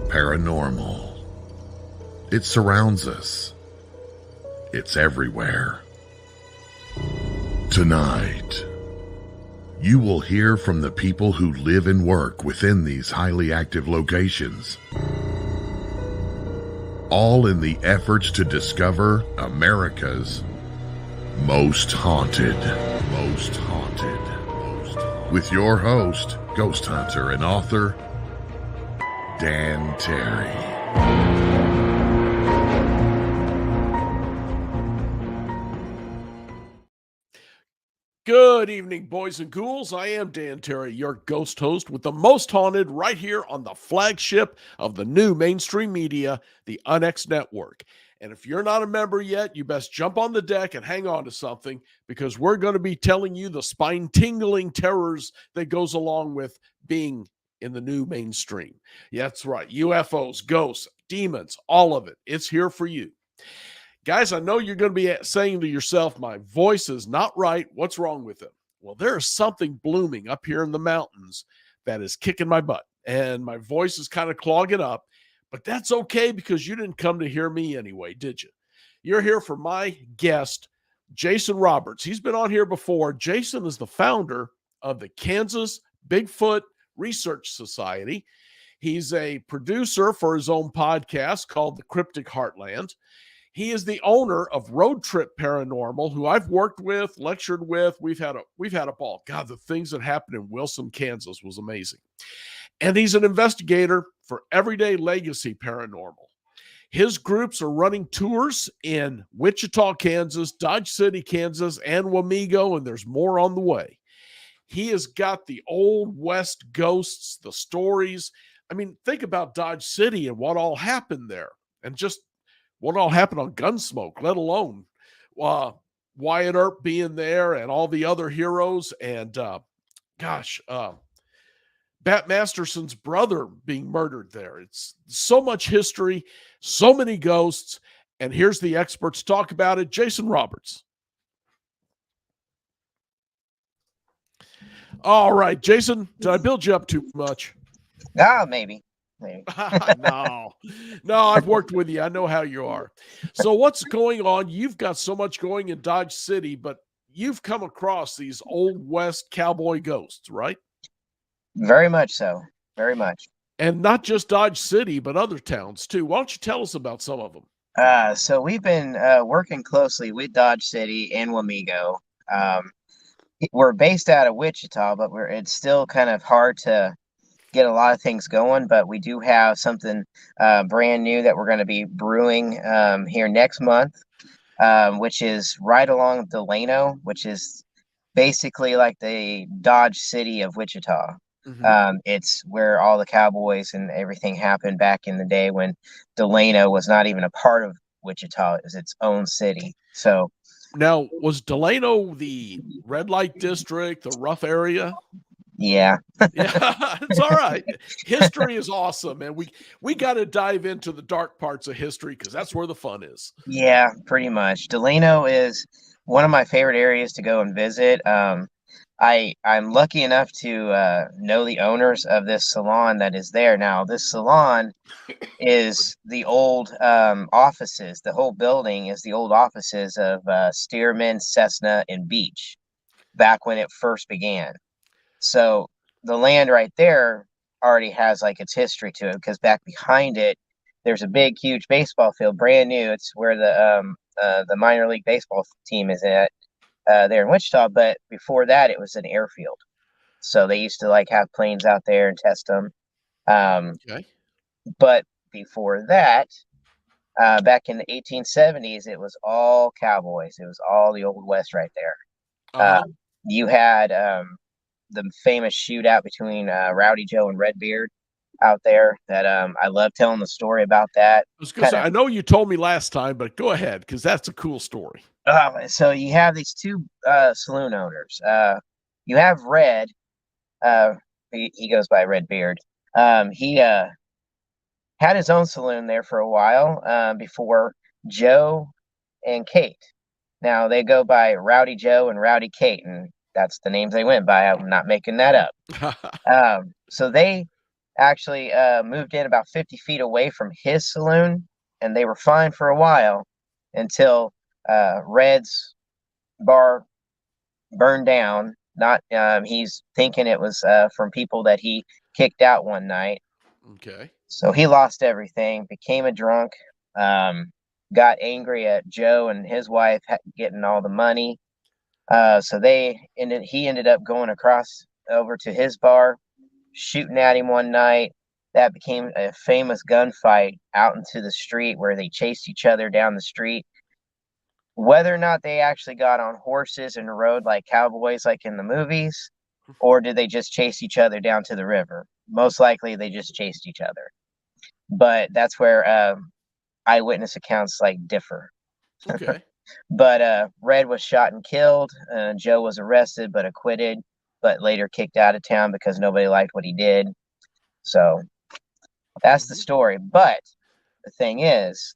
Paranormal. It surrounds us. It's everywhere. Tonight, you will hear from the people who live and work within these highly active locations, all in the efforts to discover America's most haunted. With your host, ghost hunter and author, Dan Terry. Good evening, boys and ghouls. I am Dan Terry, your ghost host with the most haunted right here on the flagship of the new mainstream media, the UNX Network. And if you're not a member yet, you best jump on the deck and hang on to something, because we're going to be telling you the spine-tingling terrors that goes along with being in the new mainstream. Yeah, that's right. UFOs, ghosts, demons, all of it. It's here for you. Guys, I know you're going to be saying to yourself, my voice is not right. What's wrong with it? Well, there is something blooming up here in the mountains that is kicking my butt, and my voice is kind of clogging up, but that's okay, because you didn't come to hear me anyway, did you? You're here for my guest, Jason Roberts. He's been on here before. Jason is the founder of the Kansas Bigfoot Research Society. He's a producer for his own podcast called the Cryptic Heartland. He is the owner of RoadTrip Paranormal, who I've worked with, lectured with. We've had a ball. God, the things that happened in Wilson, Kansas was amazing. And he's an investigator for Everyday Legacy Paranormal. His groups are running tours in Wichita, Kansas, Dodge City, Kansas, and Wamego, and there's more on the way. He has got the old West ghosts, the stories. I mean, think about Dodge City and what all happened there, and just what all happened on Gunsmoke, let alone Wyatt Earp being there and all the other heroes. And Bat Masterson's brother being murdered there. It's so much history, so many ghosts. And here's the experts to talk about it. Jason Roberts. All right, Jason, did I build you up too much? Maybe. No, I've worked with you. I know how you are. So what's going on? You've got so much going in Dodge City, but you've come across these old West cowboy ghosts, right? Very much so. Very much. And not just Dodge City, but other towns too. Why don't you tell us about some of them? So we've been working closely with Dodge City and Wamego. We're based out of Wichita, but it's still kind of hard to get a lot of things going, but we do have something brand new that we're going to be brewing here next month, which is right along Delano, which is basically like the Dodge City of Wichita. Mm-hmm. It's where all the cowboys and everything happened back in the day when Delano was not even a part of Wichita. It was its own city. So now, was Delano the red light district, the rough area? Yeah. Yeah, it's all right. History is awesome, and we got to dive into the dark parts of history, because that's where the fun is. Yeah, pretty much. Delano is one of my favorite areas to go and visit. I'm lucky enough to know the owners of this salon that is there now. This salon is the old offices. The whole building is the old offices of Stearman, Cessna, and Beach back when it first began. So the land right there already has like its history to it, because back behind it, there's a big, huge baseball field, brand new. It's where the minor league baseball team is at there in Wichita. But before that, it was an airfield. So they used to like have planes out there and test them. Okay. But before that, back in the 1870s, it was all cowboys. It was all the old West right there. Uh-huh. You had the famous shootout between Rowdy Joe and Redbeard. out there that I love telling the story about that. I was gonna say, I know you told me last time, but go ahead, because that's a cool story. So you have these two saloon owners. You have Red. He goes by Red Beard. He had his own saloon there for a while before Joe and Kate. Now they go by Rowdy Joe and Rowdy Kate, and that's the names they went by. I'm not making that up. So they actually moved in about 50 feet away from his saloon, and they were fine for a while until Red's bar burned down. Not he's thinking it was from people that he kicked out one night. Okay. So he lost everything, became a drunk, got angry at Joe and his wife getting all the money. So he ended up going across over to his bar, shooting at him one night. That became a famous gunfight out into the street where they chased each other down the street. Whether or not they actually got on horses and rode like cowboys like in the movies, or did they just chase each other down to the river? Most likely they just chased each other. But that's where eyewitness accounts like differ. Okay. But Red was shot and killed. Joe was arrested but acquitted, but later kicked out of town because nobody liked what he did. So that's the story. But the thing is,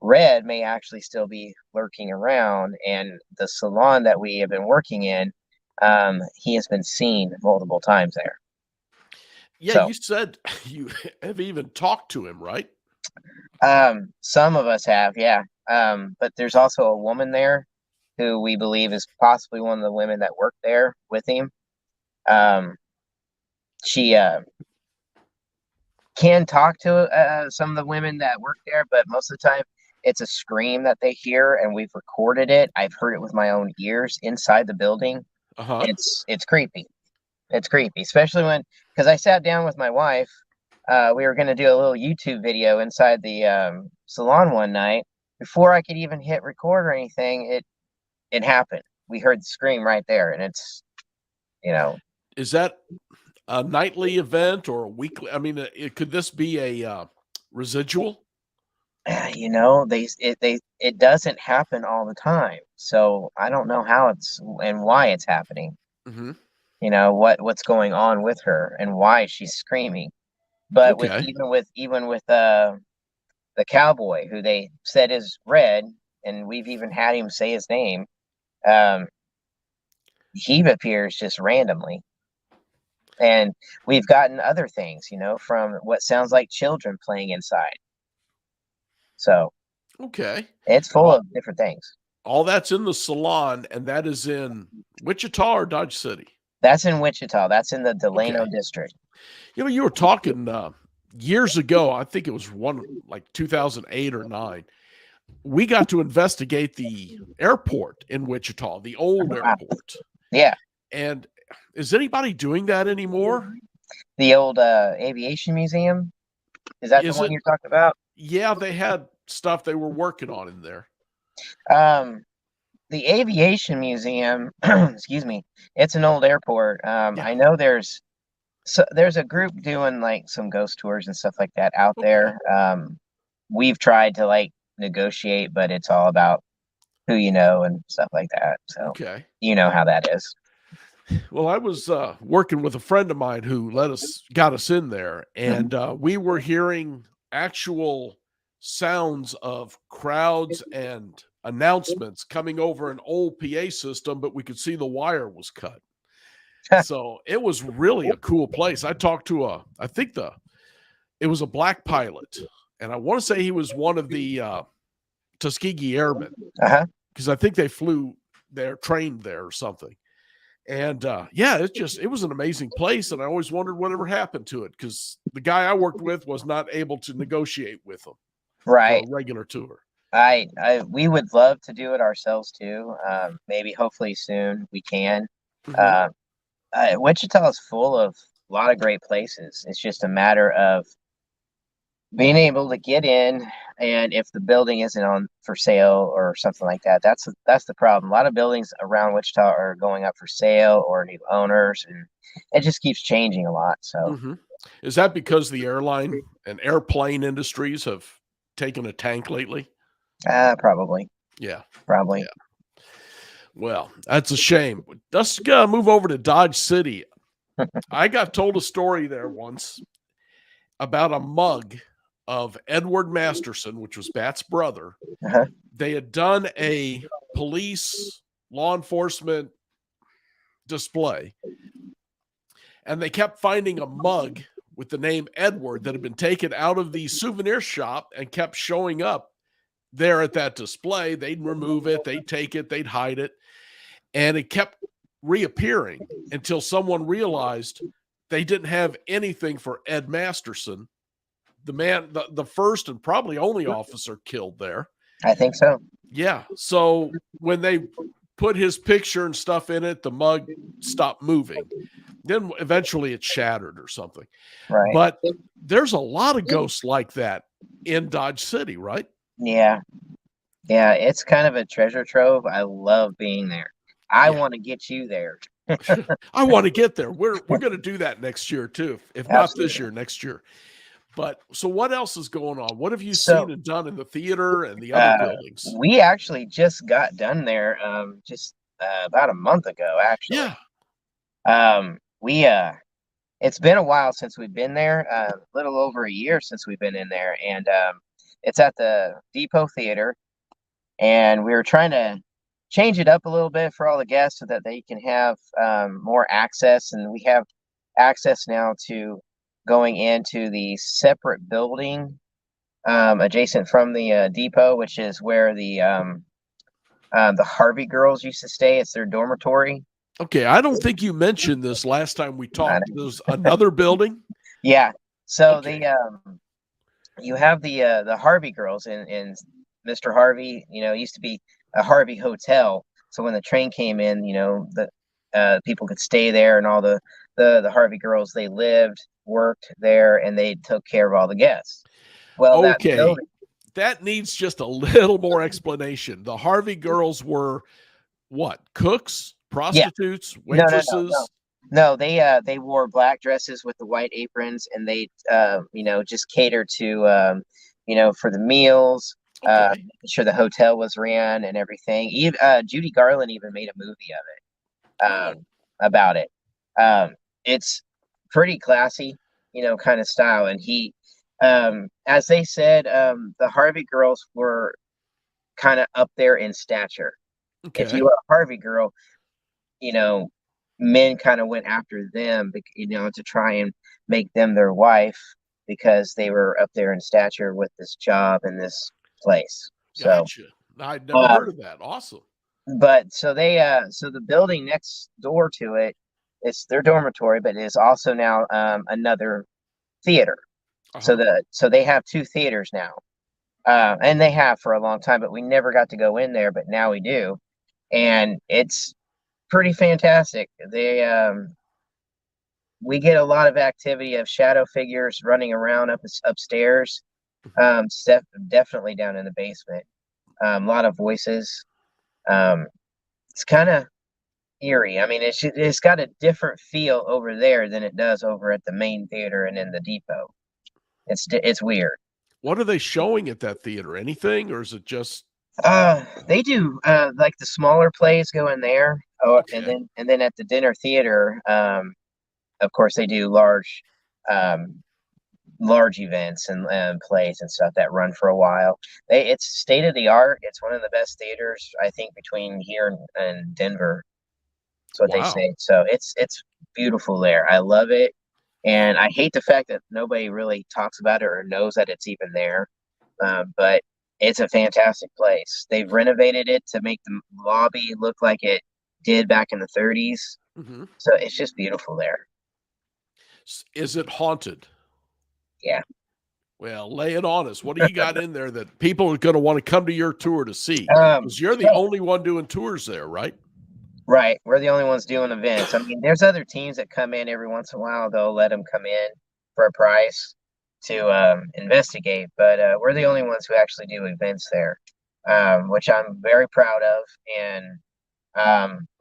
Red may actually still be lurking around, and the salon that we have been working in, he has been seen multiple times there. Yeah, So, you said you have even talked to him, right? some of us have, yeah. But there's also a woman there who we believe is possibly one of the women that worked there with him. She can talk to some of the women that work there, but most of the time it's a scream that they hear, and we've recorded it. I've heard it with my own ears inside the building. Uh-huh. It's creepy. It's creepy, especially because I sat down with my wife. We were going to do a little YouTube video inside the salon one night. Before I could even hit record or anything, it happened. We heard the scream right there, and it's, Is that a nightly event or a weekly? I mean, could this be a residual? it doesn't happen all the time. So I don't know how it's and why it's happening. Mm-hmm. What's going on with her and why she's screaming. But Okay. even with the cowboy who they said is Red, and we've even had him say his name, he appears just randomly. And we've gotten other things, from what sounds like children playing inside. So Okay. it's full of different things. All that's in the salon, and that is in Wichita or Dodge City? That's in Wichita. That's in the Delano Okay. district. You were talking years ago. I think it was like 2008 or 9. We got to investigate the airport in Wichita, the old airport. Yeah. And is anybody doing that anymore? The old aviation museum? Is that the one you're talking about? Yeah, they had stuff they were working on in there. The aviation museum, excuse me, it's an old airport. Yeah. I know there's a group doing like some ghost tours and stuff like that out there. We've tried to like negotiate, but it's all about who you know and stuff like that. So you know how that is. Well, I was working with a friend of mine who got us in there, and we were hearing actual sounds of crowds and announcements coming over an old PA system, but we could see the wire was cut. So it was really a cool place. I talked to it was a black pilot, and I want to say he was one of the Tuskegee Airmen, because I think they flew there, trained there or something. And it was an amazing place, and I always wondered whatever happened to it, because the guy I worked with was not able to negotiate with them for a regular tour. We would love to do it ourselves too. Maybe hopefully soon we can. Wichita is full of a lot of great places. It's just a matter of being able to get in, And if the building isn't on for sale or something like that, that's the problem. A lot of buildings around Wichita are going up for sale or new owners, and it just keeps changing a lot. So, Mm-hmm. Is that because the airline and airplane industries have taken a tank lately? probably. Yeah. Probably. Yeah. Well, that's a shame. Let's move over to Dodge City. I got told a story there once about a mug of Edward Masterson, which was Bat's brother. Uh-huh. They had done a police law enforcement display, and they kept finding a mug with the name Edward that had been taken out of the souvenir shop and kept showing up there at that display. They'd remove it, they'd take it, they'd hide it, and it kept reappearing until someone realized they didn't have anything for Ed Masterson, the man, the first and probably only officer killed there. I think so. Yeah. So when they put his picture and stuff in it, the mug stopped moving. Then eventually it shattered or something. Right. But there's a lot of ghosts like that in Dodge City, right? Yeah. Yeah. It's kind of a treasure trove. I love being there. I want to get you there. I want to get there. We're going to do that next year too. If not this year, next year. But so what else is going on? What have you seen and done in the theater and the other buildings? We actually just got done there just about a month ago, actually. Yeah. It's been a while since we've been there, a little over a year since we've been in there. And it's at the Depot Theater. And we were trying to change it up a little bit for all the guests so that they can have more access. And we have access now to going into the separate building adjacent from the depot, which is where the Harvey girls used to stay. It's their dormitory. Okay, I don't think you mentioned this last time we talked. There's another building. Yeah, so you have the Harvey girls in Mr. Harvey. Used to be a Harvey hotel. So when the train came in, the people could stay there, and all the Harvey girls, they lived, worked there, and they took care of all the guests. Well, okay, that needs just a little more explanation. The Harvey girls were what? Cooks, prostitutes, waitresses? No, they wore black dresses with the white aprons, and they just catered to for the meals. Okay. Sure, the hotel was ran and everything. Judy Garland even made a movie of it about it. It's pretty classy, kind of style. And he, as they said, the Harvey girls were kind of up there in stature. Okay. If you were a Harvey girl, men kind of went after them, to try and make them their wife because they were up there in stature with this job and this place. Gotcha. I'd never heard of that. Awesome. But so the building next door to it, it's their dormitory, but it is also now another theater. Uh-huh. So they have two theaters now, and they have for a long time, but we never got to go in there. But now we do, and it's pretty fantastic. We get a lot of activity of shadow figures running around upstairs. Definitely down in the basement. A lot of voices. It's kind of eerie. I mean, it's got a different feel over there than it does over at the main theater and in the depot. It's weird. What are they showing at that theater? Anything, or is it just? They do like the smaller plays go in there. Oh, okay. and then at the dinner theater, of course they do large events and plays and stuff that run for a while. It's state of the art. It's one of the best theaters, I think, between here and Denver. That's what they say. So it's beautiful there. I love it. And I hate the fact that nobody really talks about it or knows that it's even there. But it's a fantastic place. They've renovated it to make the lobby look like it did back in the 30s. Mm-hmm. So it's just beautiful there. Is it haunted? Yeah. Well, lay it on us. What do you got in there that people are going to want to come to your tour to see? Because you're the only one doing tours there, right? Right. We're the only ones doing events. I mean, there's other teams that come in every once in a while. They'll let them come in for a price investigate, but we're the only ones who actually do events there, which I'm very proud of, and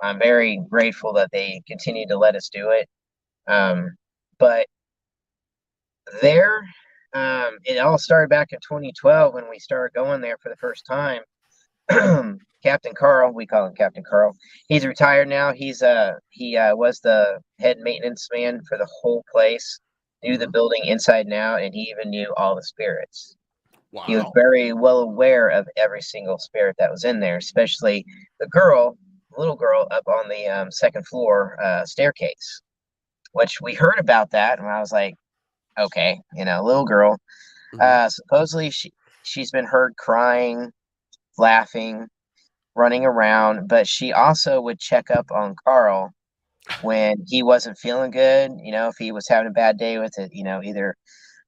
I'm very grateful that they continue to let us do it. But there, it all started back in 2012 when we started going there for the first time. Captain Carl, we call him Captain Carl. He's retired now. He was the head maintenance man for the whole place, knew the building inside and out, and he even knew all the spirits. Wow. He was very well aware of every single spirit that was in there, especially the little girl up on the second floor staircase, which we heard about that, and I was like, okay, little girl. Supposedly she's been heard crying, laughing, running around, but she also would check up on Carl when he wasn't feeling good. If he was having a bad day with it, either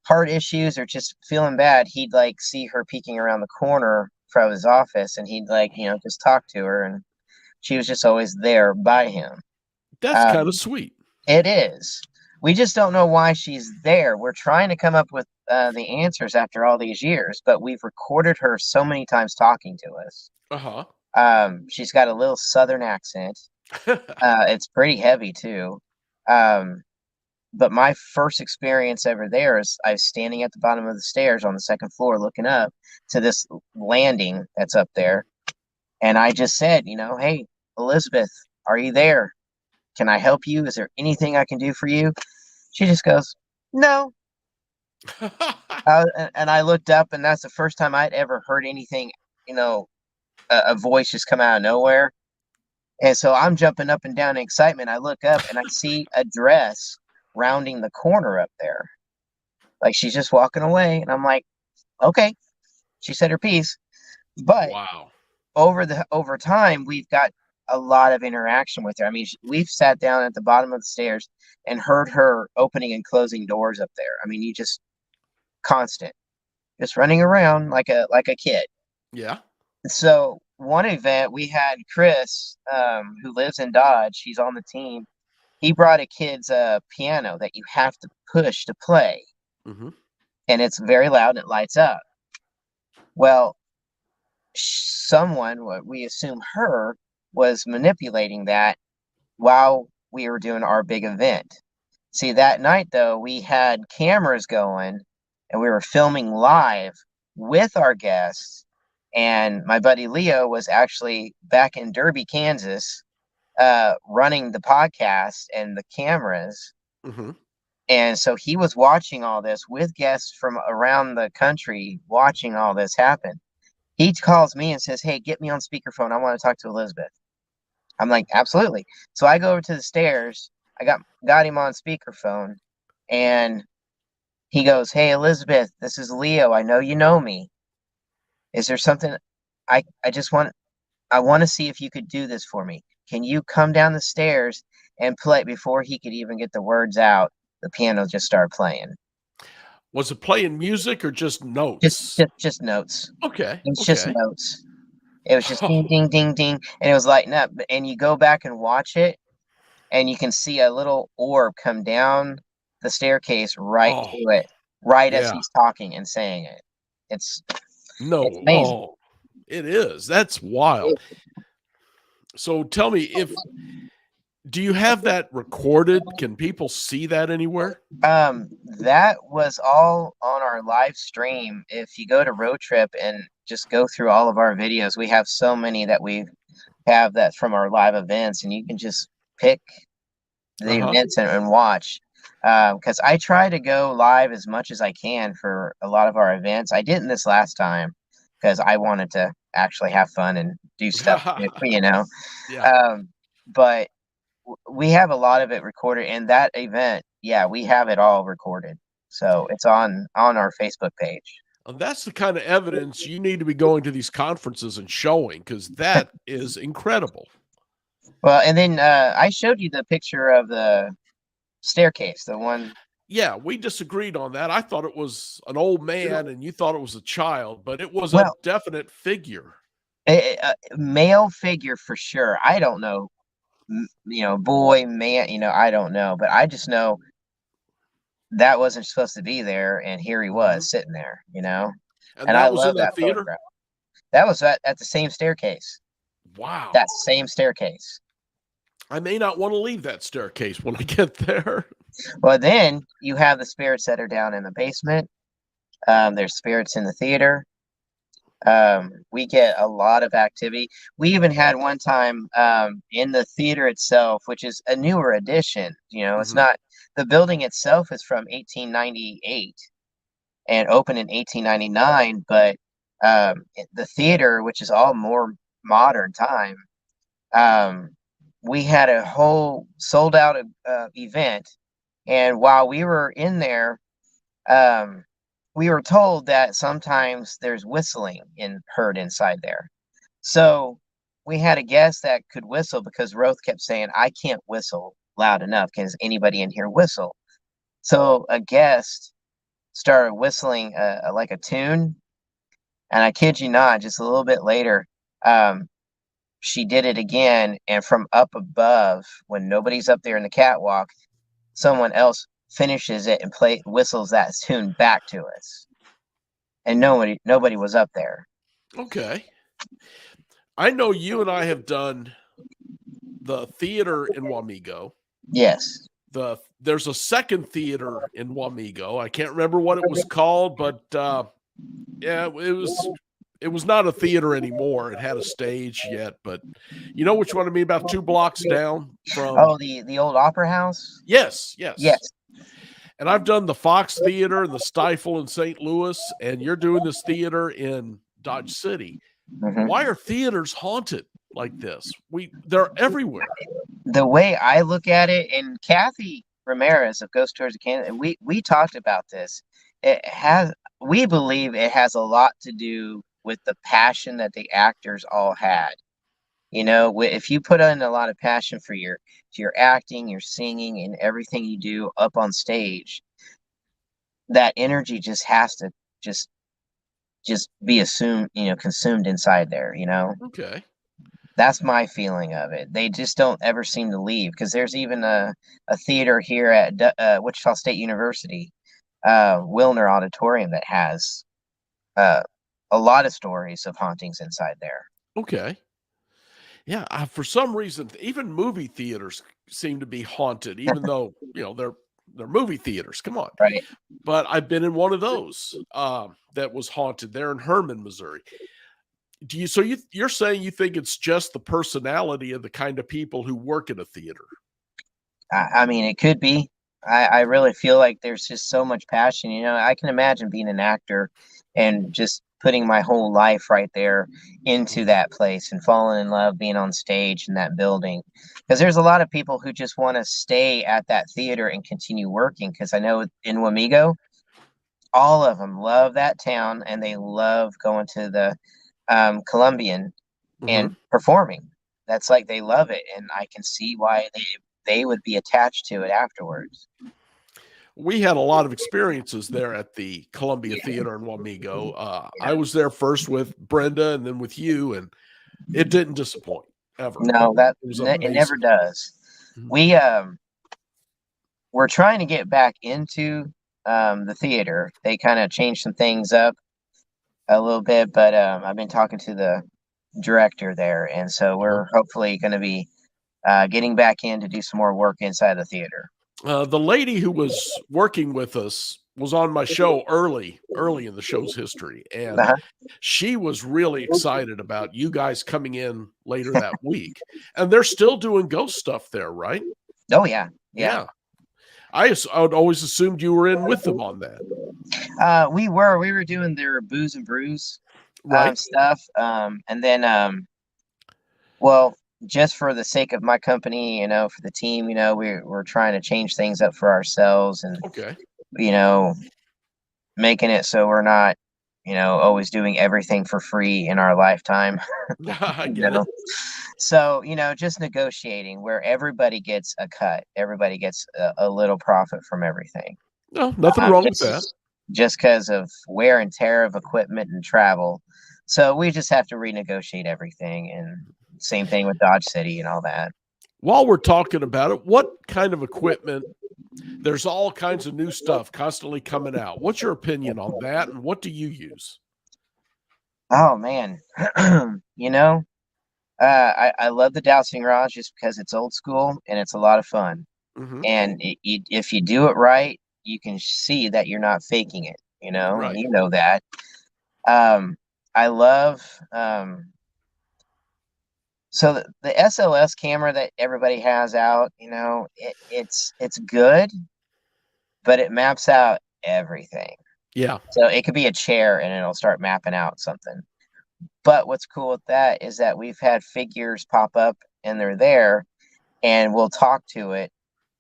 heart issues or just feeling bad, he'd like see her peeking around the corner from his office, and he'd like, just talk to her, and she was just always there by him. That's kind of sweet. It is. We just don't know why she's there. We're trying to come up with the answers after all these years, but we've recorded her so many times talking to us. She's got a little Southern accent. It's pretty heavy too. But my first experience ever there is I was standing at the bottom of the stairs on the second floor looking up to this landing that's up there. And I just said, hey, Elizabeth, are you there? Can I help you? Is there anything I can do for you? She just goes, no. And I looked up, and that's the first time I'd ever heard anything, a voice just come out of nowhere. And so I'm jumping up and down in excitement. I look up, and I see a dress rounding the corner up there. Like she's just walking away. And I'm like, okay. She said her piece. But wow. Over time, we've got a lot of interaction with her. I mean, we've sat down at the bottom of the stairs and heard her opening and closing doors up there. I mean, you just constant, just running around like a kid. Yeah. So one event we had Chris, who lives in Dodge. He's on the team. He brought a kid's piano that you have to push to play, and it's very loud and it lights up. Well, someone, what we assume her, was manipulating that while we were doing our big event. See, that night though, we had cameras going and we were filming live with our guests, and my buddy Leo was actually back in Derby, Kansas, running the podcast and the cameras. And so he was watching all this with guests from around the country, watching all this happen. He calls me and says, hey, get me on speakerphone. I want to talk to Elizabeth. I'm like, absolutely. So I go over to the stairs. I got him on speakerphone, and he goes, hey, Elizabeth, this is Leo. I know you know me. Is there something I want to see if you could do this for me. Can you come down the stairs and play? Before he could even get the words out, the piano just started playing. Was it playing music or just notes? Just notes. Okay. It's just notes. It was just ding, ding, ding, ding, and it was lighting up. And you go back and watch it, and you can see a little orb come down the staircase right to it, as he's talking and saying it. It's amazing. It is. That's wild. So tell me, do you have that recorded? Can people see that anywhere? That was all on our live stream. If you go to RoadTrip and just go through all of our videos, we have so many that we have that from our live events, and you can just pick the events and watch. Because I try to go live as much as I can for a lot of our events. I didn't this last time because I wanted to actually have fun and do stuff, but we have a lot of it recorded, and that event, we have it all recorded. So it's on our Facebook page. And that's the kind of evidence you need to be going to these conferences and showing, because that is incredible. Well, and then I showed you the picture of the staircase, the one. Yeah, we disagreed on that. I thought it was an old man and you thought it was a child, but it was a definite figure. A male figure for sure. I don't know, boy, man, I don't know, but I just know that wasn't supposed to be there, and here he was sitting there, And and I that was in love that that theater? photograph. That was at the same staircase. Wow. That same staircase. I may not want to leave that staircase when I get there. Well, then you have the spirits that are down in the basement. There's spirits in the theater. We get a lot of activity. We even had one time in the theater itself, which is a newer addition. It's not, the building itself is from 1898 and opened in 1899, but the theater, which is all more modern time, we had a whole sold out event. And while we were in there, we were told that sometimes there's whistling heard inside there. So we had a guest that could whistle because Roth kept saying, I can't whistle loud enough. Can anybody in here whistle? So a guest started whistling like a tune. And I kid you not, just a little bit later, she did it again. And from up above, when nobody's up there in the catwalk, someone else finishes it and whistles that tune back to us, and nobody was up there. Okay. I know you and I have done the theater in Wamego. Yes. There's a second theater in Wamego. I can't remember what it was called, but yeah, it was not a theater anymore. It had a stage yet, but you know which one I mean? About 2 blocks down from. Oh, the old Opera House. Yes. Yes. And I've done the Fox Theater and the Stifle in St. Louis, and you're doing this theater in Dodge City. Why are theaters haunted like this? They're everywhere. The way I look at it, and Kathy Ramirez of Ghost Tours of Canada, we talked about this. We believe it has a lot to do with the passion that the actors all had. If you put in a lot of passion for your acting, your singing, and everything you do up on stage, that energy just has to just be consumed inside there. Okay. That's my feeling of it. They just don't ever seem to leave, because there's even a theater here at Wichita State University, Wilner Auditorium, that has a lot of stories of hauntings inside there. Okay. Yeah, for some reason, even movie theaters seem to be haunted, even though they're movie theaters. Come on, right? But I've been in one of those that was haunted there in Herman, Missouri. You're saying you think it's just the personality of the kind of people who work in a theater? I mean, it could be. I really feel like there's just so much passion. I can imagine being an actor and just putting my whole life right there into that place and falling in love being on stage in that building. Because there's a lot of people who just want to stay at that theater and continue working. Because I know in Wamego, all of them love that town, and they love going to the Columbian and performing. That's like, they love it, and I can see why they would be attached to it afterwards. We had a lot of experiences there at the Columbia Theater in Wamego. I was there first with Brenda and then with you, and it didn't disappoint ever. No, it never does. We're trying to get back into the theater. They kind of changed some things up a little bit, but I've been talking to the director there, and so we're hopefully going to be getting back in to do some more work inside the theater. The lady who was working with us was on my show early in the show's history, and she was really excited about you guys coming in later that week. And they're still doing ghost stuff there, right? Oh yeah. I would always assumed you were in with them on that. We were doing their booze and brews stuff, and then well, just for the sake of my company, for the team, we're trying to change things up for ourselves, and making it so we're not always doing everything for free in our lifetime. I get it. So just negotiating where everybody gets a cut, everybody gets a little profit from everything. No, nothing wrong with that. Just because of wear and tear of equipment and travel, so we just have to renegotiate everything. And same thing with Dodge City and all that. While we're talking about it, what kind of equipment There's all kinds of new stuff constantly coming out. What's your opinion on that, and what do you use? Oh man, I love the dowsing rods just because it's old school and it's a lot of fun. Mm-hmm. And if you do it right, you can see that you're not faking it. Right. You know that. I love so the SLS camera that everybody has out. It's good, but it maps out everything. Yeah. So it could be a chair and it'll start mapping out something. But what's cool with that is that we've had figures pop up and they're there, and we'll talk to it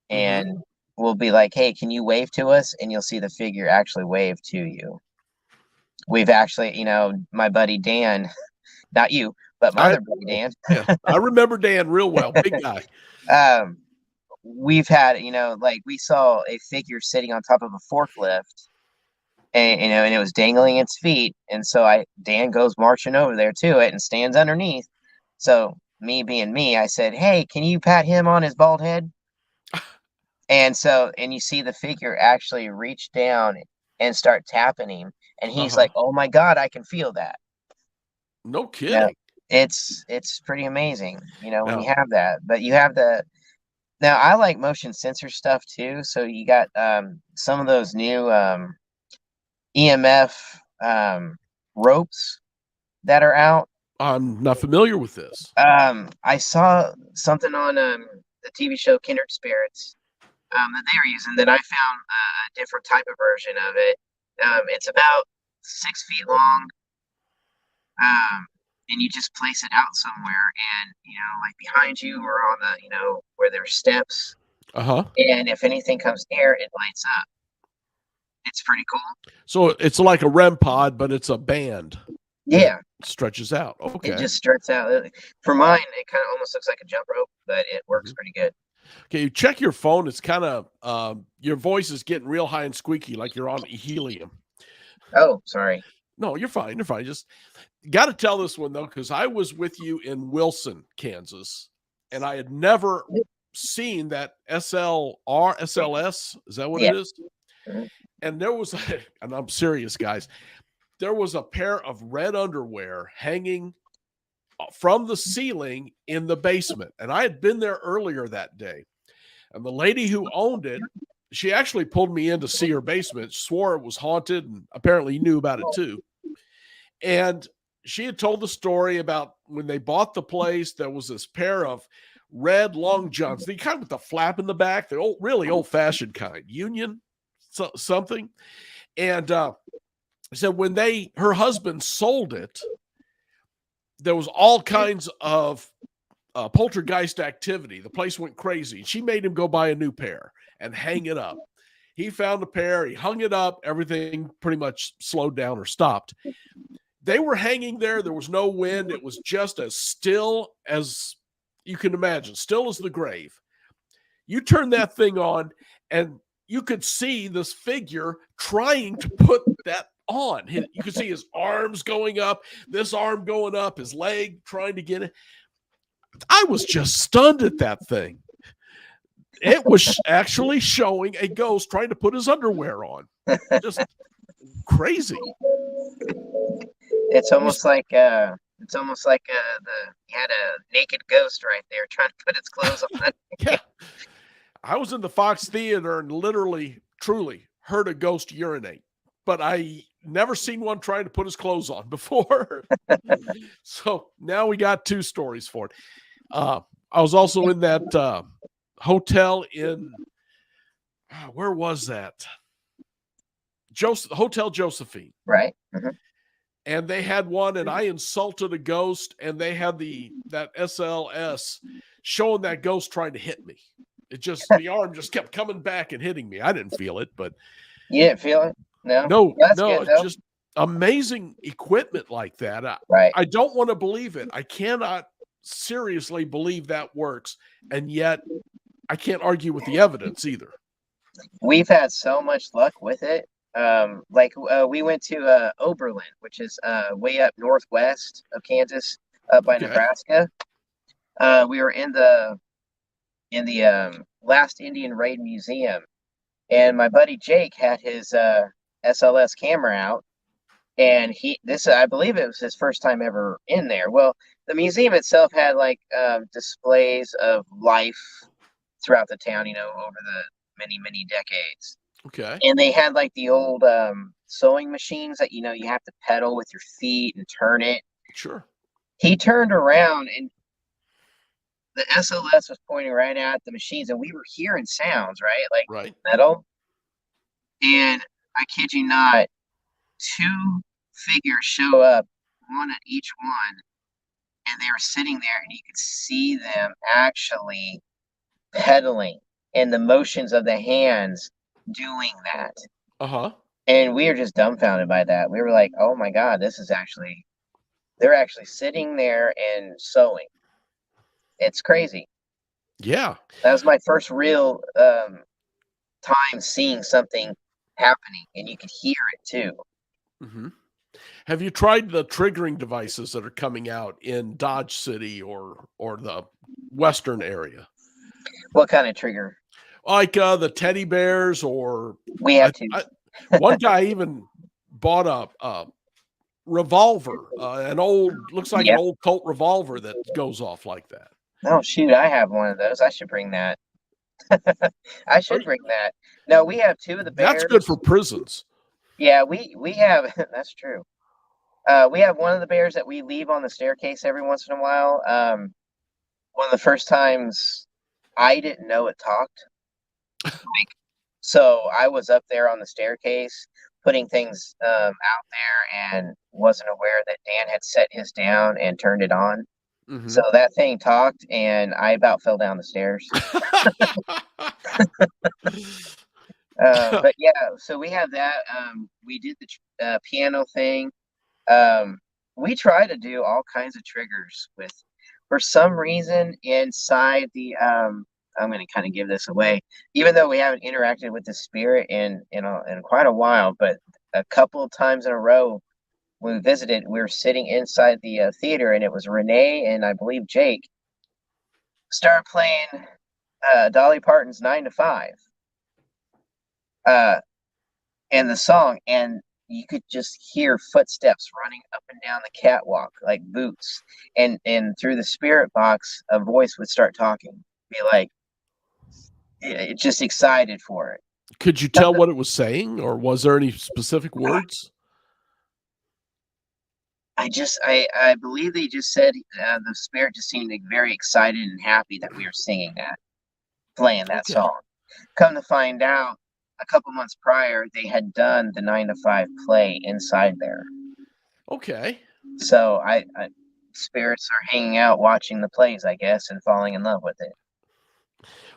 and we'll be like, hey, can you wave to us? And you'll see the figure actually wave to you. We've actually, my buddy Dan, not you, but my other buddy Dan. Yeah, I remember Dan real well. Big guy. We've had, like we saw a figure sitting on top of a forklift, and it was dangling its feet. And so Dan goes marching over there to it and stands underneath. So me being me, I said, hey, can you pat him on his bald head? And you see the figure actually reach down and start tapping him. And he's like, oh my God, I can feel that. No kidding. It's pretty amazing, when you have that. But you have now I like motion sensor stuff too. So you got some of those new EMF ropes that are out. I'm not familiar with this. I saw something on the TV show Kindred Spirits that they were using. Then I found a different type of version of it. It's about 6 feet long, and you just place it out somewhere, and like behind you or on the where there's steps. And if anything comes near, it lights up. It's pretty cool. So it's like a REM pod, but it's a band. Yeah. Stretches out. Okay. It just stretches out. For mine, it kind of almost looks like a jump rope, but it works pretty good. Okay, you check your phone. It's kind of your voice is getting real high and squeaky, like you're on helium. Oh, sorry. No, you're fine. You're fine. Just got to tell this one though, because I was with you in Wilson, Kansas, and I had never seen that SLS. Is that what it is? Mm-hmm. And there was, and I'm serious, guys, there was a pair of red underwear hanging from the ceiling in the basement. And I had been there earlier that day. And the lady who owned it, she actually pulled me in to see her basement, swore it was haunted, and apparently knew about it too. And she had told the story about when they bought the place, there was this pair of red long johns, the kind with the flap in the back, the really old-fashioned kind, Union something. And so when her husband sold it, there was all kinds of poltergeist activity. The place went crazy. She made him go buy a new pair and hang it up. He found a pair. He hung it up. Everything pretty much slowed down or stopped. They were hanging there. There was no wind. It was just as still as you can imagine, still as the grave. You turn that thing on, and you could see this figure trying to put that on. You could see his arms going up, this arm going up, his leg trying to get it. I was just stunned at that thing. It was actually showing a ghost trying to put his underwear on. Just crazy. It's almost like you had a naked ghost right there trying to put its clothes on. Yeah. I was in the Fox Theater and literally, truly heard a ghost urinate, but I never seen one trying to put his clothes on before. So now we got two stories for it. I was also in that hotel in, where was that? Hotel Josephine. Right. Mm-hmm. And they had one, and I insulted a ghost, and they had that SLS showing that ghost trying to hit me. It just, the arm just kept coming back and hitting me. I didn't feel it, but. You didn't feel it? No, it's just amazing equipment like that. Right. I don't want to believe it. I cannot seriously believe that works, and yet I can't argue with the evidence either. We've had so much luck with it. We went to Oberlin, which is way up northwest of Kansas, up by Nebraska. We were in the Last Indian Raid Museum, And my buddy Jake had his SLS camera out, and I believe it was his first time ever in there. Well, the museum itself had like displays of life throughout the town, over the many decades. Okay. And they had like the old sewing machines that you have to pedal with your feet and turn it. Sure. He turned around and the SLS was pointing right at the machines, and we were hearing sounds, right? Like Right. metal. And I kid you not, two figures show up, one at each one, and they were sitting there, and you could see them actually pedaling and the motions of the hands doing that. Uh-huh. And we were just dumbfounded by that. We were like, oh my God, they're actually sitting there and sewing. It's crazy. Yeah. That was my first real time seeing something happening, and you could hear it too. Mm-hmm. Have you tried the triggering devices that are coming out in Dodge City or the Western area? What kind of trigger? Like the teddy bears, or We have to. One guy even bought a revolver, looks like an old Colt revolver that goes off like that. Oh shoot, I have one of those. I should bring that. I should bring that. No, we have two of the bears. That's good for prisons. Yeah, we have. That's true. We have one of the bears that we leave on the staircase every once in a while. One of the first times I didn't know it talked. So I was up there on the staircase putting things out there and wasn't aware that Dan had set his down and turned it on. Mm-hmm. So that thing talked, and I about fell down the stairs. But yeah, so we have that. We did the piano thing. We try to do all kinds of triggers for some reason inside the I'm going to kind of give this away, even though we haven't interacted with the spirit in quite a while. But a couple of times in a row, when we visited, we were sitting inside the theater, and it was Renee and I believe Jake started playing Dolly Parton's 9 to 5, and the song, and you could just hear footsteps running up and down the catwalk like boots, and through the spirit box, a voice would start talking, be like, just excited for it. Could you tell what it was saying, or was there any specific words? I believe they just said the spirit just seemed very excited and happy that we were singing that, playing that song. Come to find out, a couple months prior, they had done the 9 to 5 play inside there. Okay. So spirits are hanging out watching the plays, I guess, and falling in love with it.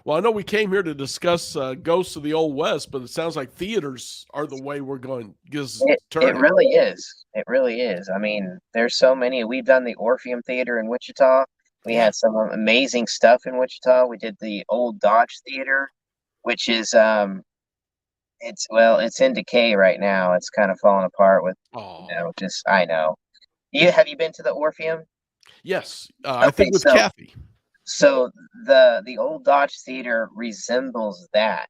Well, I know we came here to discuss Ghosts of the Old West, but it sounds like theaters are the way we're going. It really is. It really is. I mean, there's so many. We've done the Orpheum Theater in Wichita. We had some amazing stuff in Wichita. We did the Old Dodge Theater, which is it's in decay right now. It's kind of falling apart with I know. Have you been to the Orpheum? Yes, I think with Kathy. So the Old Dodge Theater resembles that.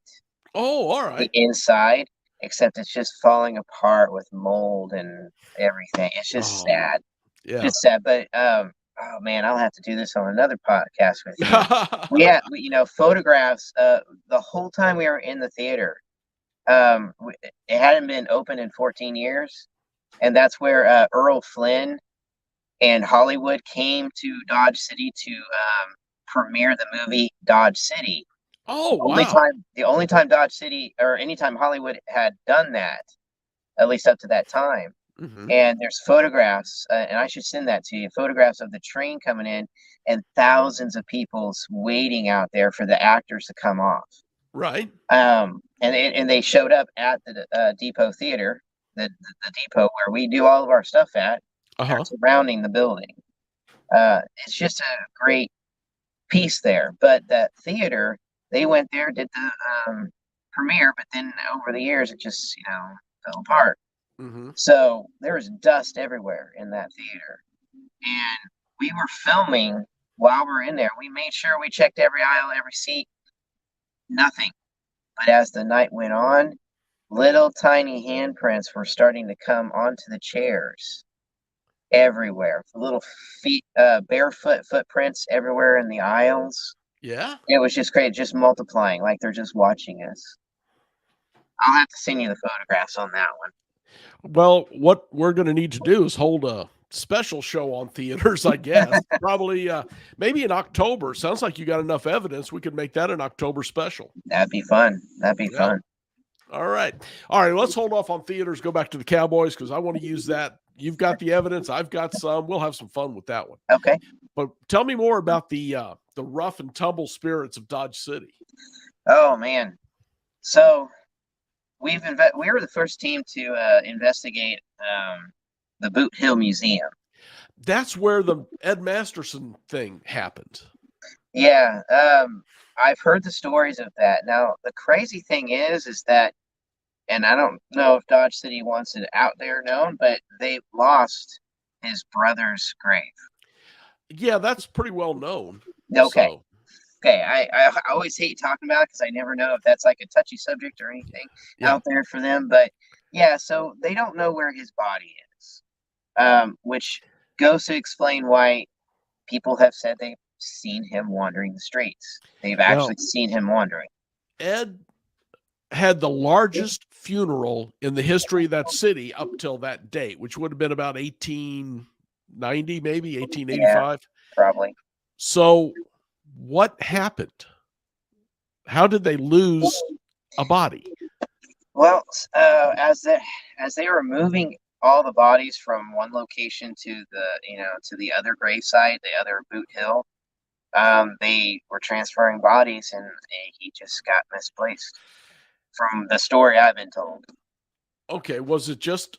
Oh, all right. The inside, except it's just falling apart with mold and everything. It's just sad. Yeah, just sad. But oh man, I'll have to do this on another podcast with you. we photographs. The whole time we were in the theater, it hadn't been open in 14 years, and that's where Earl Flynn and Hollywood came to Dodge City to premiere the movie Dodge City. Oh, wow. The only time Dodge City, or anytime Hollywood had done that, at least up to that time. Mm-hmm. And there's photographs, and I should send that to you, photographs of the train coming in and thousands of people waiting out there for the actors to come off. Right. And they showed up at the Depot Theater, the depot where we do all of our stuff at, surrounding the building. It's just a great piece there. But that theater, they went there, did the premiere, but then over the years it just fell apart. Mm-hmm. So there was dust everywhere in that theater, and we were filming while we're in there. We made sure we checked every aisle, every seat. Nothing. But as the night went on, little tiny handprints were starting to come onto the chairs everywhere. Little feet, barefoot footprints everywhere in the aisles. Yeah. It was just great, just multiplying, like they're just watching us. I'll have to send you the photographs on that one. Well, what we're going to need to do is hold a special show on theaters, I guess. Probably, maybe in October. Sounds like you got enough evidence. We could make that an October special. That'd be fun. That'd be Yeah. fun. All right. Let's hold off on theaters. Go back to the Cowboys because I want to use that. You've got the evidence. I've got some. We'll have some fun with that one. Okay. But tell me more about the rough and tumble spirits of Dodge City. Oh man. So we were the first team to investigate the Boot Hill Museum. That's where the Ed Masterson thing happened. Yeah. I've heard the stories of that. Now the crazy thing is that, and I don't know if Dodge City wants it out there known, but they lost his brother's grave. Yeah, that's pretty well known. Okay. So. Okay, I always hate talking about it because I never know if that's like a touchy subject or anything out there for them. But yeah, so they don't know where his body is, which goes to explain why people have said they've seen him wandering the streets. They've actually seen him wandering. Ed had the largest funeral in the history of that city up till that date, which would have been about 1890, maybe 1885. Yeah, probably. So what happened? How did they lose a body? Well, as they were moving all the bodies from one location to the other gravesite, the other Boot Hill, they were transferring bodies, and he just got misplaced. From the story I've been told. Okay, was it just?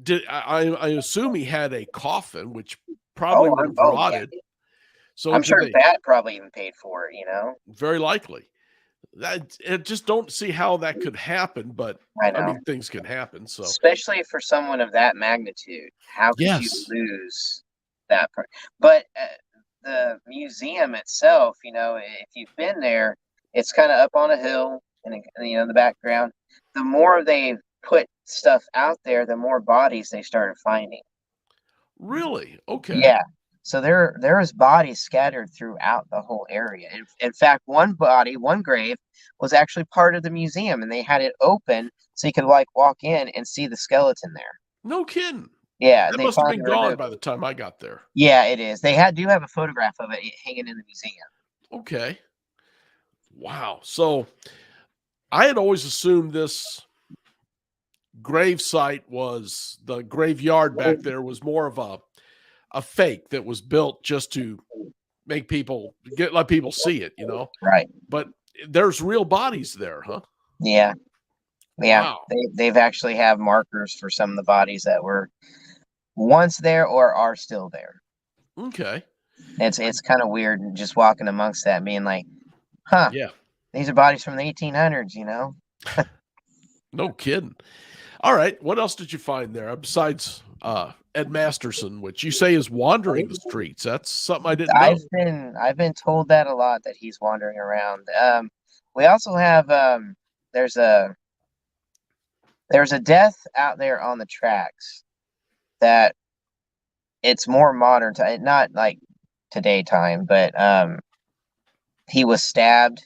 Did I assume he had a coffin, which probably would have rotted. Yeah. So I'm sure that probably even paid for it, Very likely. I just don't see how that could happen, but I mean, things can happen. So, especially for someone of that magnitude, how could you lose that part? But the museum itself, if you've been there, it's kind of up on a hill, and in the background. The more they put stuff out there, the more bodies they started finding. Really? Okay. Yeah. So there was bodies scattered throughout the whole area. In fact, one grave was actually part of the museum, and they had it open so you could walk in and see the skeleton there. No kidding. Yeah, it must have been gone by the time I got there. Yeah, it is. They do have a photograph of it hanging in the museum. Okay. Wow. So I had always assumed this grave site was the graveyard back there was more of a fake that was built just to make people let people see it, Right. But there's real bodies there, huh? Yeah. Yeah. Wow. They've actually have markers for some of the bodies that were once there or are still there. Okay. It's kind of weird just walking amongst that, being like, huh. Yeah. These are bodies from the 1800s, No kidding. All right. What else did you find there besides Ed Masterson, which you say is wandering the streets? That's something I didn't know. I've been told that a lot, that he's wandering around. We also have there's a death out there on the tracks that it's more modern time, not like today time, but he was stabbed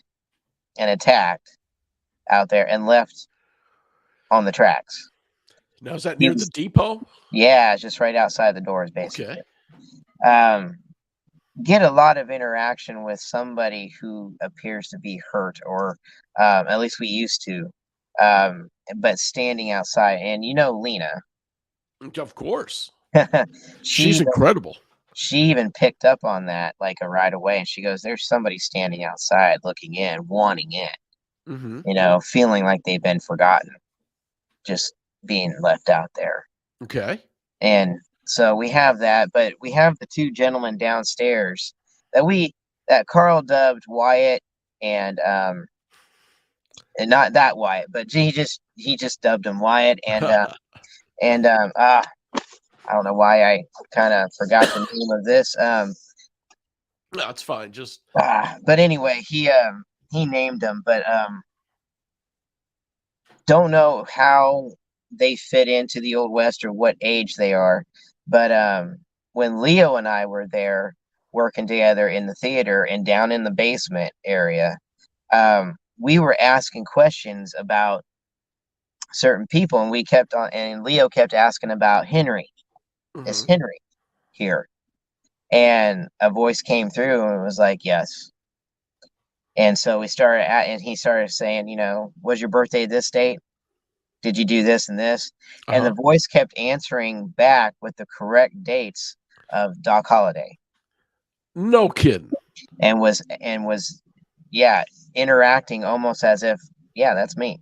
and attacked out there and left on the tracks. Now, is that near the depot? Yeah, it's just right outside the doors, basically. Okay. Get a lot of interaction with somebody who appears to be hurt, or at least we used to, but standing outside. And Lena. Of course. She's incredible. She even picked up on that right away, and she goes, there's somebody standing outside looking in, wanting in. Mm-hmm. Feeling like they've been forgotten, just being left out there. Okay. And so we have that, but we have the two gentlemen downstairs that Carl dubbed Wyatt, and not that Wyatt, but he just dubbed him Wyatt, and I don't know why I kind of forgot the name of this. No, it's fine. Just but anyway, he named them, but don't know how they fit into the Old West or what age they are. But when Leo and I were there working together in the theater and down in the basement area, we were asking questions about certain people, and Leo kept asking about Henry. Is Henry here? And a voice came through and it was like, yes. And so and he started saying, was your birthday this date? Did you do this and this? And the voice kept answering back with the correct dates of Doc Holliday. No kidding. And was interacting almost as if, yeah, that's me.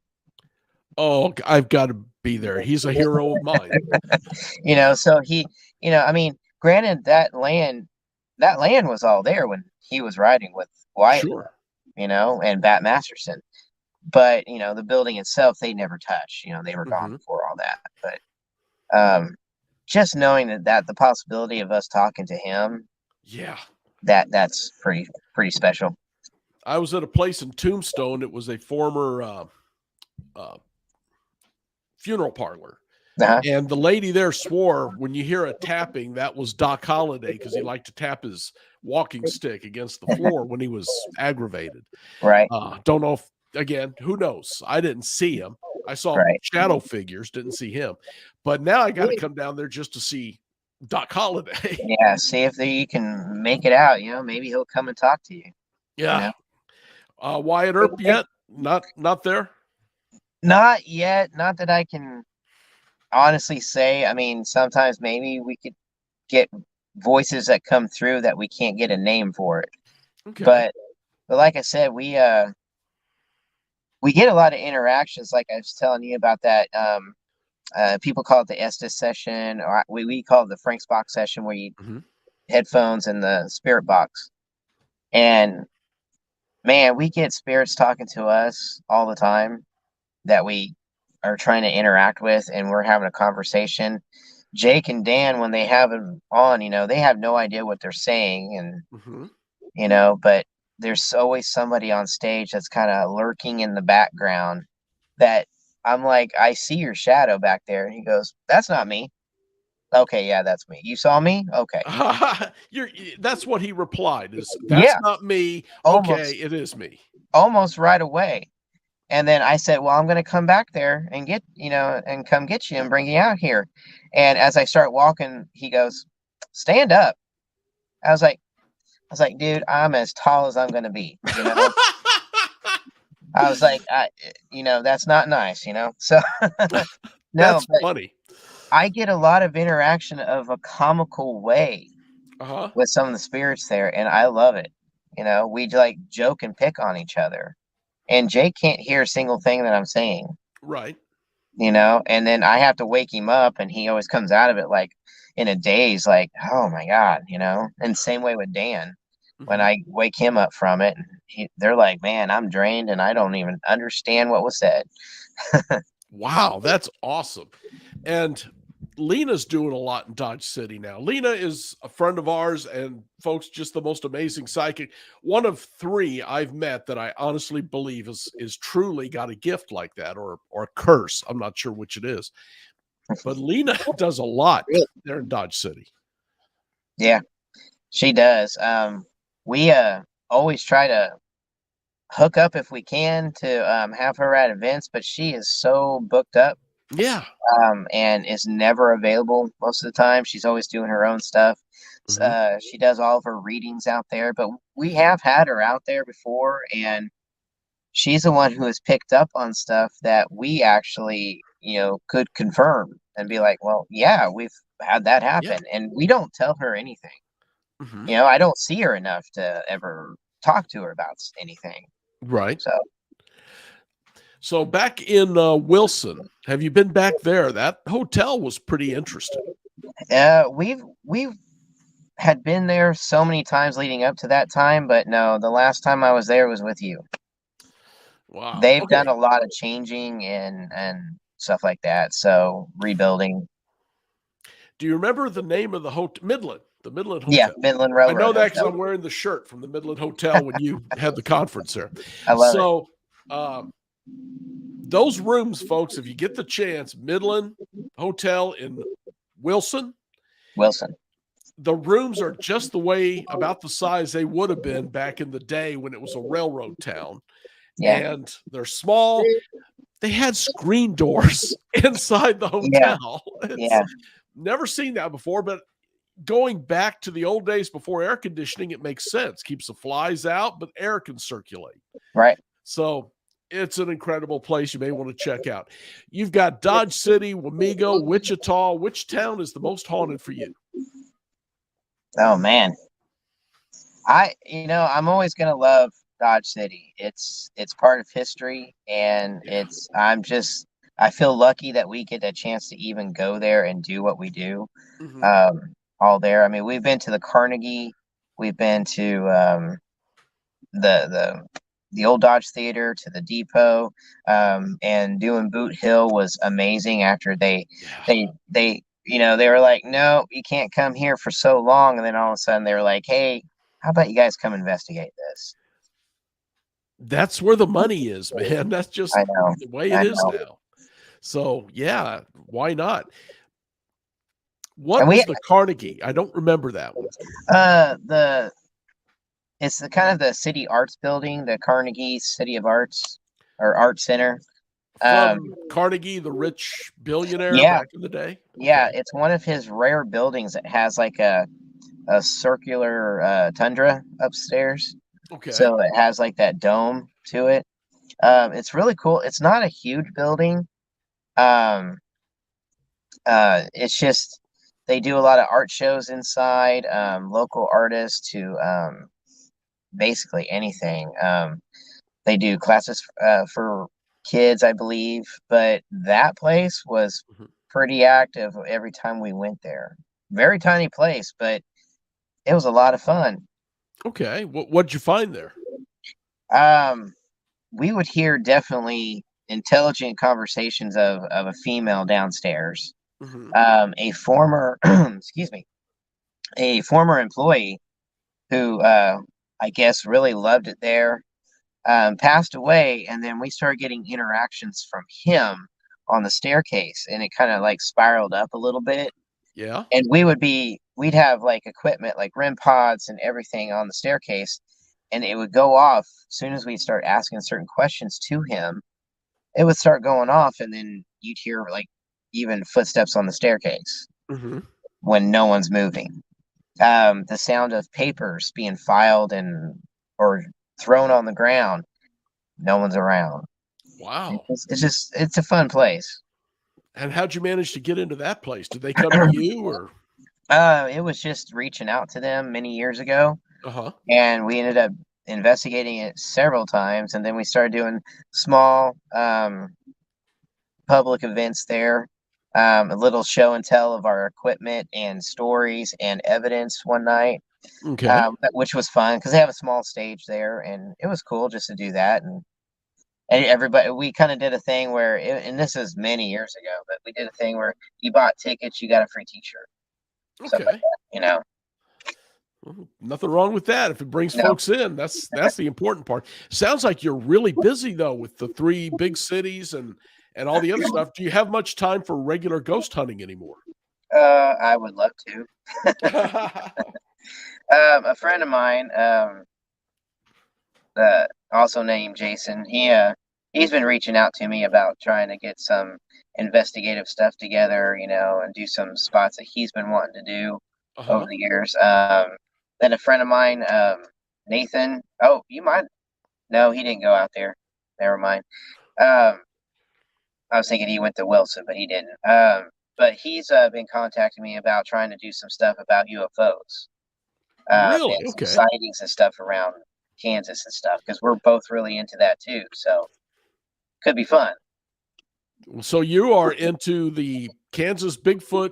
Oh, I've got to be there. He's a hero of mine. So he, I mean, granted that land was all there when he was riding with Wyatt, sure. And Bat Masterson. But, the building itself, they never touched. They were gone before all that. But just knowing that the possibility of us talking to him, yeah, that's pretty special. I was at a place in Tombstone. It was a former funeral parlor. And the lady there swore when you hear a tapping, that was Doc Holliday, because he liked to tap his walking stick against the floor when he was aggravated. Right. Don't know if, again, who knows? I didn't see him. I saw shadow figures, didn't see him. But now I got to come down there just to see Doc Holliday. Yeah, see if you can make it out. Maybe he'll come and talk to you. Yeah. Wyatt Earp yet? Not there? Not yet. Not that I can honestly say. I mean, sometimes maybe we could get voices that come through that we can't get a name for it. Okay. But like I said, we get a lot of interactions. Like I was telling you about that. People call it the Estes session, or we call it the Frank's box session, where you headphones and the spirit box. And man, we get spirits talking to us all the time that we are trying to interact with, and we're having a conversation. Jake and Dan, when they have them on, they have no idea what they're saying, and but there's always somebody on stage that's kind of lurking in the background that I'm like, I see your shadow back there. And he goes, that's not me. Okay, yeah, that's me. You saw me? Okay. That's what he replied, is that's not me. Okay, it is me. Almost right away. And then I said, well, I'm going to come back there and get, and come get you and bring you out here. And as I start walking, he goes, stand up. I was like, dude, I'm as tall as I'm going to be, I was like, that's not nice, so no, that's funny. I get a lot of interaction of a comical way with some of the spirits there. And I love it. We like joke and pick on each other. And Jake can't hear a single thing that I'm saying. Right. And then I have to wake him up, and he always comes out of it like in a daze, like, oh my God, and same way with Dan. When I wake him up from it, they're like, man, I'm drained and I don't even understand what was said. Wow, that's awesome. And Lena's doing a lot in Dodge City now. Lena is a friend of ours, and folks, just the most amazing psychic. One of 3 I've met that I honestly believe is truly got a gift like that, or a curse. I'm not sure which it is. But Lena does a lot there in Dodge City. Yeah, she does. We always try to hook up if we can to have her at events, but she is so booked up. Yeah. And is never available most of the time. She's always doing her own stuff. She does all of her readings out there, but we have had her out there before, and she's the one who has picked up on stuff that we actually, could confirm and be like, well, yeah, we've had that happen. Yeah. And we don't tell her anything. I don't see her enough to ever talk to her about anything. Right. So back in Wilson, have you been back there? That hotel was pretty interesting. We've had been there so many times leading up to that time, but no, the last time I was there was with you. Wow. They've done a lot of changing and stuff like that. So rebuilding. Do you remember the name of the hotel? Midland, the Midland Yeah, Hotel. Midland I Railroad know that because Hotel. I'm wearing the shirt from the Midland Hotel when you had the conference there. I love it. So those rooms, folks, if you get the chance, Midland Hotel in Wilson, the rooms are just the way, about the size they would have been back in the day when it was a railroad town. Yeah. And they're small. They had screen doors inside the hotel. Yeah. Never seen that before, but going back to the old days before air conditioning, it makes sense. Keeps the flies out, but air can circulate. Right. So it's an incredible place you may want to check out. You've got Dodge City, Wamego, Wichita. Which town is the most haunted for you? Oh man. I'm always gonna love Dodge City. It's part of history, and I feel lucky that we get a chance to even go there and do what we do. All there. I mean, we've been to the Carnegie, we've been to the old Dodge Theater, to the depot, and doing Boot Hill was amazing. After they were like, no, you can't come here for so long, and then all of a sudden they were like, hey, how about you guys come investigate this? That's where the money is, man. That's just the way it is now. So yeah, why not? What was the Carnegie? I don't remember that one. It's the kind of the city arts building, the Carnegie City of Arts or Art Center. From Carnegie, the rich billionaire back in the day. Yeah, it's one of his rare buildings that has like a circular tundra upstairs. Okay. So it has like that dome to it. It's really cool. It's not a huge building. It's just they do a lot of art shows inside, local artists to basically anything. They do classes for kids, I believe, but that place was pretty active every time we went there. Very tiny place, but it was a lot of fun. Okay. What'd you find there? We would hear definitely intelligent conversations of a female downstairs. A former a former employee who I guess really loved it there, passed away, and then we started getting interactions from him on the staircase, and it kind of like spiraled up a little bit. Yeah. And we'd have like equipment like REM pods and everything on the staircase, and it would go off as soon as we start asking certain questions to him. It would start going off, and then you'd hear like even footsteps on the staircase when no one's moving. The sound of papers being filed or thrown on the ground. No one's around. Wow. It's a fun place. And how'd you manage to get into that place? Did they come to you, or? It was just reaching out to them many years ago. And we ended up investigating it several times, and then we started doing small public events there. A little show and tell of our equipment and stories and evidence one night. Okay. Which was fun because they have a small stage there, and it was cool just to do that. And everybody, we kind of did a thing where, and this is many years ago, but we did a thing where you bought tickets, you got a free T-shirt. Okay. Like that, Well, nothing wrong with that. If it brings folks in, that's the important part. Sounds like you're really busy though with the 3 big cities and all the other stuff. Do you have much time for regular ghost hunting anymore? I would love to. A friend of mine, also named Jason, he's been reaching out to me about trying to get some investigative stuff together, and do some spots that he's been wanting to do over the years. Then a friend of mine, Nathan. Oh, you might. No, he didn't go out there. Never mind. I was thinking he went to Wilson, but he didn't. But he's been contacting me about trying to do some stuff about UFOs. Really? And okay. some sightings and stuff around Kansas and stuff, because we're both really into that too. So could be fun. So you are into the Kansas Bigfoot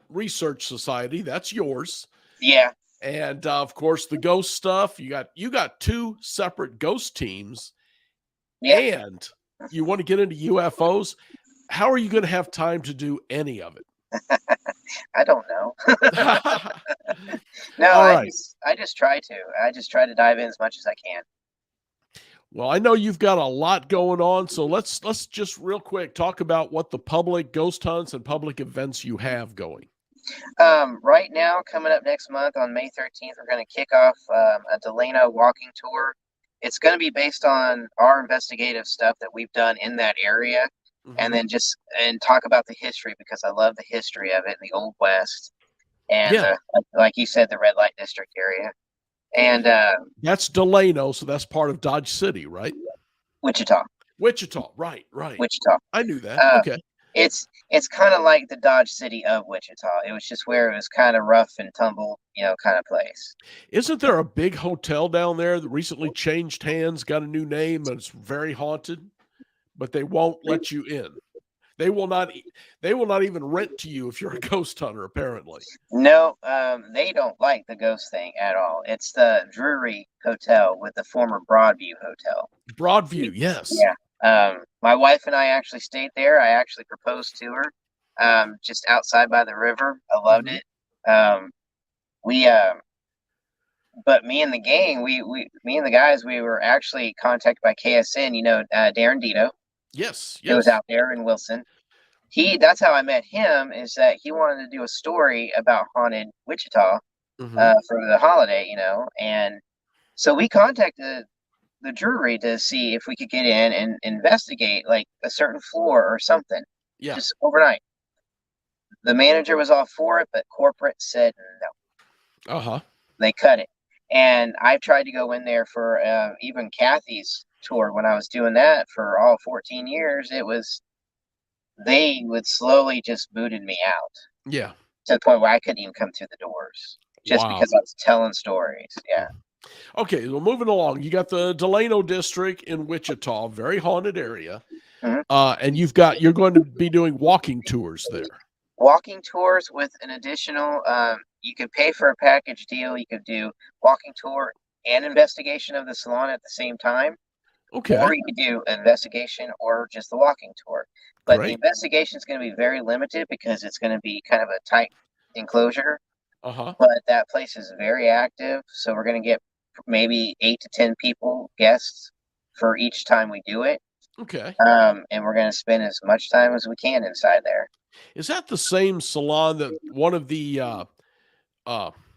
Research Society. That's yours. Yeah. And of course the ghost stuff. You got 2 separate ghost teams. Yeah. And you want to get into UFOs. How are you going to have time to do any of it? I don't know. No, All right. I just try to. I just try to dive in as much as I can. Well, I know you've got a lot going on, so let's just real quick talk about what the public ghost hunts and public events you have going. Right now, coming up next month on May 13th, we're going to kick off a Delano walking tour. It's going to be based on our investigative stuff that we've done in that area, and then and talk about the history, because I love the history of it in the Old West, and like you said, the red light district area. And that's Delano, so that's part of Dodge City, right? Wichita, right. Wichita. I knew that. Okay. It's kind of like the Dodge City of Wichita. It was just where it was kind of rough and tumble, kind of place. Isn't there a big hotel down there that recently changed hands, got a new name, and it's very haunted, but they won't let you in? They will not even rent to you if you're a ghost hunter, apparently. No, they don't like the ghost thing at all. It's the Drury Hotel with the former Broadview Hotel. Broadview, yes. Yeah. My wife and I actually stayed there. I actually proposed to her, just outside by the river. I loved it. But me and the gang, me and the guys, we were actually contacted by KSN, Darren Dito. Yes. He was out there in Wilson. That's how I met him, is that he wanted to do a story about haunted Wichita for the holiday, and so we contacted the Drury to see if we could get in and investigate like a certain floor or something. Yeah. Just overnight. The manager was all for it, but corporate said no. They cut it. And I tried to go in there for even Kathy's tour when I was doing that for all 14 years. They would slowly just booted me out. Yeah. To the point where I couldn't even come through the doors just because I was telling stories. Yeah. Okay, well, moving along, you got the Delano district in Wichita, very haunted area, and you're going to be doing walking tours there. Walking tours with an additional, you could pay for a package deal. You could do walking tour and investigation of the salon at the same time. Okay. Or you could do investigation or just the walking tour. But the investigation is going to be very limited because it's going to be kind of a tight enclosure. But that place is very active, so we're going to get maybe 8 to 10 people, guests, for each time we do it. Okay. And we're going to spend as much time as we can inside there. Is that the same salon that one of the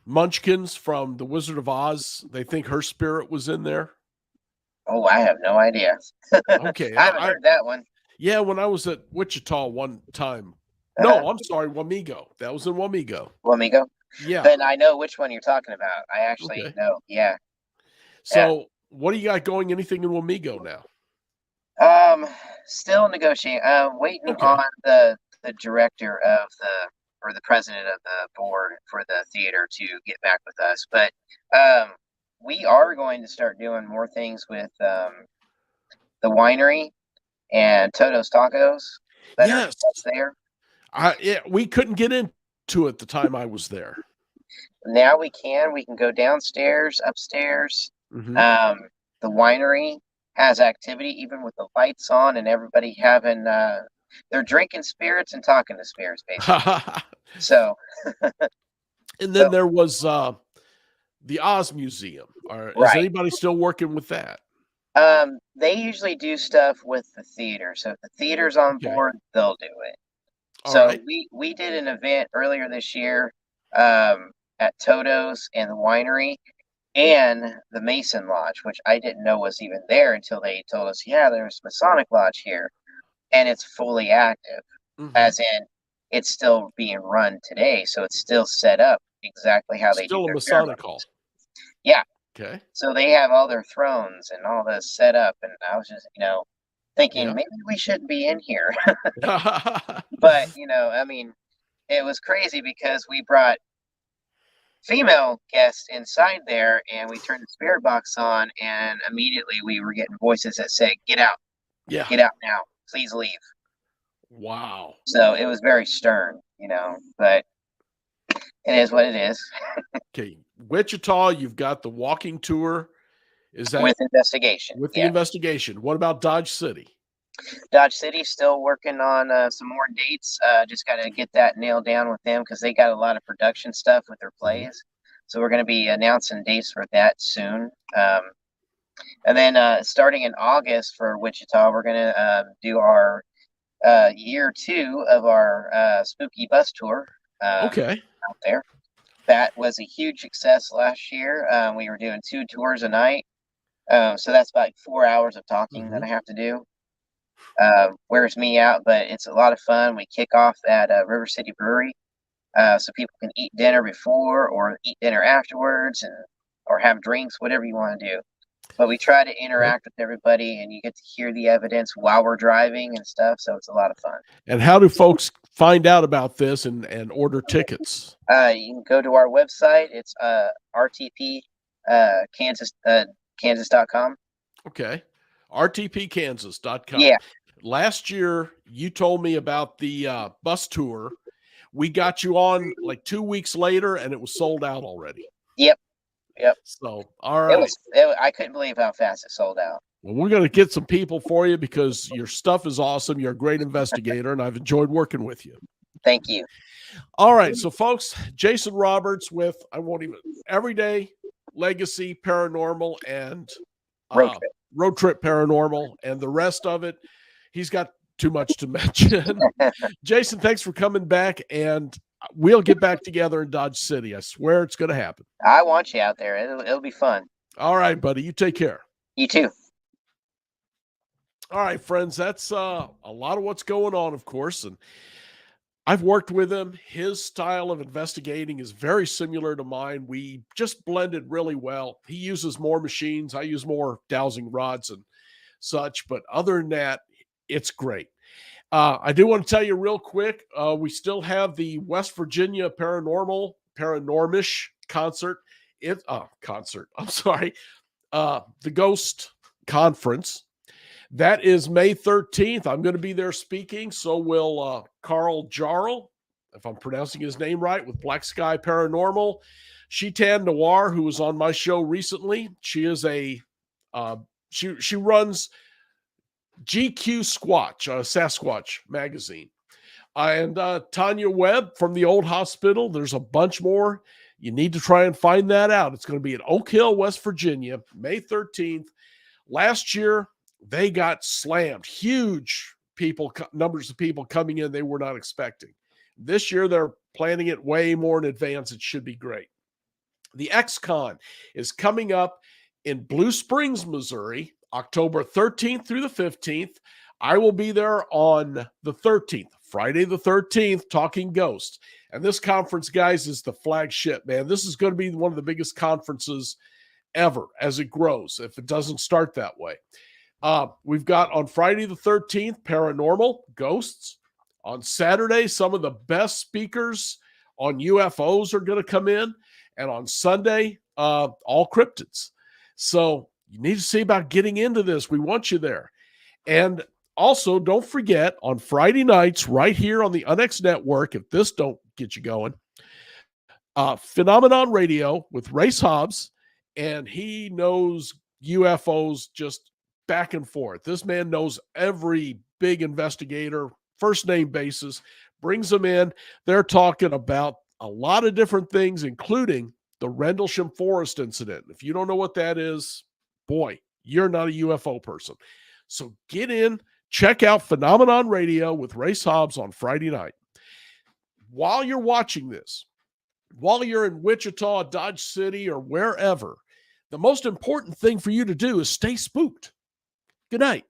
Munchkins from The Wizard of Oz, they think her spirit was in there? Oh, I have no idea. Okay. I haven't heard that one. Yeah, when I was at Wichita one time. No, I'm sorry, Wamego. That was in Wamego. Wamego? Yeah. Then I know which one you're talking about. I actually know. Yeah. So what do you got going? Anything in Wamego now? Still negotiating. Waiting on the director of or the president of the board for the theater to get back with us. But we are going to start doing more things with the winery and Toto's Tacos. That's there. We couldn't get into it the time I was there. Now we can. We can go downstairs, upstairs. The winery has activity even with the lights on and everybody having they're drinking spirits and talking to spirits, basically. So and then there was the Oz Museum. Is anybody still working with that? They usually do stuff with the theater. So if the theater's on board, they'll do it. So we did an event earlier this year at Toto's and the winery and the Mason Lodge, which I didn't know was even there until they told us, there's Masonic Lodge here. And it's fully active, as in it's still being run today. So it's still set up exactly how they do still a their Masonic hall. Yeah. Okay. So they have all their thrones and all this set up. And I was just, thinking maybe we shouldn't be in here. But, I mean, it was crazy because we brought female guests inside there and we turned the spirit box on and immediately we were getting voices that said, "Get out. Yeah. Get out now. Please leave." Wow. So it was very stern, but it is what it is. Okay. Wichita, you've got the walking tour. Is that with investigation? With the investigation. What about Dodge City? Dodge City still working on some more dates. Just got to get that nailed down with them because they got a lot of production stuff with their plays. So we're going to be announcing dates for that soon. And then starting in August for Wichita, we're going to do our year 2 of our spooky bus tour out there. That was a huge success last year. We were doing 2 tours a night. So that's about 4 hours of talking that I have to do. Wears me out, but it's a lot of fun. We kick off at River City Brewery, so people can eat dinner before or eat dinner afterwards, or have drinks, whatever you want to do. But we try to interact with everybody, and you get to hear the evidence while we're driving and stuff. So it's a lot of fun. And how do folks find out about this and order tickets? You can go to our website. It's RTP Kansas.com. Okay. RTPKansas.com. Yeah. Last year, you told me about the bus tour. We got you on like 2 weeks later, and it was sold out already. Yep. So, all right. I couldn't believe how fast it sold out. Well, we're going to get some people for you because your stuff is awesome. You're a great investigator, and I've enjoyed working with you. Thank you. All right. So, folks, Jason Roberts with Everyday Legacy Paranormal and RoadTrip Paranormal, and the rest of it, he's got too much to mention. Jason, thanks for coming back, and we'll get back together in Dodge City. I swear it's going to happen. I want you out there. It'll be fun. All right, buddy. You take care. You too. All right, friends. That's a lot of what's going on, of course, and I've worked with him. His style of investigating is very similar to mine. We just blended really well. He uses more machines. I use more dowsing rods and such. But other than that, it's great. I do want to tell you real quick, we still have the West Virginia Paranormish concert. I'm sorry. The Ghost Conference. That is May 13th. I'm going to be there speaking. So will Carl Jarl, if I'm pronouncing his name right, with Black Sky Paranormal. Shetan Noir, who was on my show recently. She is she runs GQ Sasquatch magazine. And Tanya Webb from the Old Hospital. There's a bunch more. You need to try and find that out. It's going to be in Oak Hill, West Virginia, May 13th. Last year, they got slammed. Huge numbers of people coming in they were not expecting. This year, they're planning it way more in advance. It should be great. The X-Con is coming up in Blue Springs, Missouri, October 13th through the 15th. I will be there on the 13th, Friday the 13th, talking ghosts. And this conference, guys, is the flagship, man. This is going to be one of the biggest conferences ever as it grows, if it doesn't start that way. We've got on Friday the 13th, paranormal, ghosts. On Saturday, some of the best speakers on UFOs are going to come in. And on Sunday, all cryptids. So you need to see about getting into this. We want you there. And also, don't forget, on Friday nights, right here on the UNX Network, if this don't get you going, Phenomenon Radio with Race Hobbs, and he knows UFOs just back and forth. This man knows every big investigator, first name basis, brings them in. They're talking about a lot of different things, including the Rendlesham Forest incident. If you don't know what that is, boy, you're not a UFO person. So get in, check out Phenomenon Radio with Race Hobbs on Friday night. While you're watching this, while you're in Wichita, Dodge City, or wherever, the most important thing for you to do is stay spooked. Good night.